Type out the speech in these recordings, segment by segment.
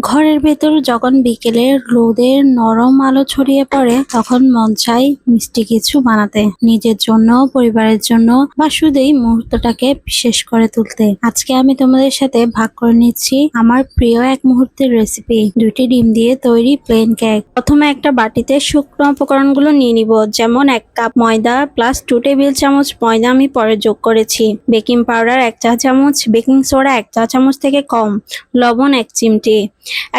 ঘরের ভেতর যখন বিকেলের রোদের নরম আলো ছড়িয়ে পড়ে তখন মন চায় মিষ্টি কিছু বানাতে, নিজের জন্য, পরিবারের জন্য বা শুধুই মুহূর্তটাকে বিশেষ করে তুলতে। আজকে আমি তোমাদের সাথে ভাগ করে নিচ্ছি আমার প্রিয় এক মুহূর্তের রেসিপি, 2টি ডিম দিয়ে তৈরি প্লেন কেক। প্রথমে একটা বাটিতে শুকনো উপকরণগুলো নিয়ে নিব, যেমন 1 কাপ ময়দা প্লাস 2 টেবিল চামচ ময়দা আমি পরে যোগ করেছি, বেকিং পাউডার 1 চা চামচ, বেকিং সোডা 1 চা চামচ থেকে কম, লবণ 1 চিমটি।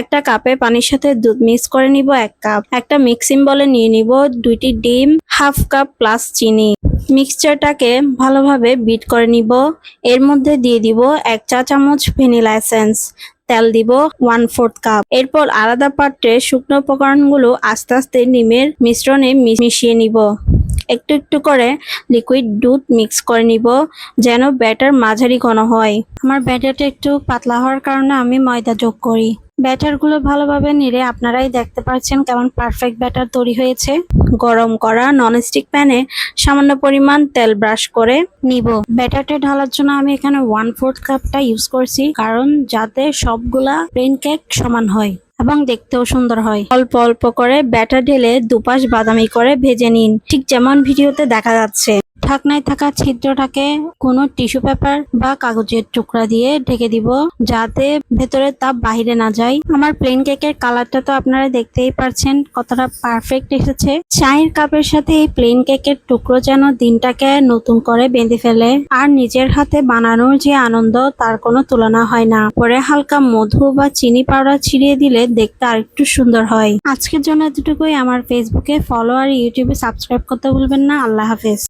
একটা কাপে পানির সাথে দুধ মিক্স করে নিব 1 কাপ। একটা মিক্সিং বলে নিয়ে নিব 2টি ডিম, হাফ কাপ প্লাস চিনি। মিক্সচারটাকে ভালোভাবে বিট করে নিব। এর মধ্যে দিয়ে দিব 1 চা চামচ ভ্যানিলা এসেন্স, তেল দিব 1/4 কাপ। এরপর আলাদা পাত্রে শুকনো উপকরণগুলো আস্তে আস্তে ডিমের মিশ্রণে মিশিয়ে নিব। একটু একটু করে লিকুইড দুধ মিক্স করে নিব যেন ব্যাটার মাঝারি ঘন হয়। আমার ব্যাটারটা একটু পাতলা হওয়ার কারণে আমি ময়দা যোগ করি। ব্যাটারগুলো ভালোভাবে নেড়ে আপনারাই দেখতে পাচ্ছেন কেমন পারফেক্ট ব্যাটার তৈরি হয়েছে। গরম করা ননস্টিক প্যানে সামান্য পরিমাণ তেল ব্রাশ করে নিব। ব্যাটারটা ঢালার জন্য আমি এখানে 1/4 কাপটা ইউজ করছি, কারণ যাতে সবগুলা প্লেন কেক সমান হয় এবং দেখতেও সুন্দর হয়। অল্প অল্প করে ব্যাটার ঢেলে দুপাশ বাদামি করে ভেজে নিন, ঠিক যেমন ভিডিওতে দেখা যাচ্ছে। ঢাকনায় থাকা ছিদ্রটাকে কোনো টিস্যু পেপার বা কাগজের টুকরা দিয়ে ঢেকে দিব, যাতে ভেতরের তাপ বাহিরে না যায়। আমার প্লেন কেকের কালারটা তো আপনারা দেখতেই পারছেন কতটা পারফেক্ট এসেছে। চায়ের কাপের সাথে এই প্লেন কেকের টুকরো যেন দিনটাকে নতুন করে বেঁধে ফেলে, আর নিজের হাতে বানানোর যে আনন্দ তার কোনো তুলনা হয় না। পরে হালকা মধু বা চিনি পাউডার ছিটিয়ে দিলে দেখতে আরেকটু সুন্দর হয়। আজকের জন্য এতটুকুই। আমার ফেসবুকে ফলো আর ইউটিউবে সাবস্ক্রাইব করতে ভুলবেন না। আল্লাহ হাফেজ।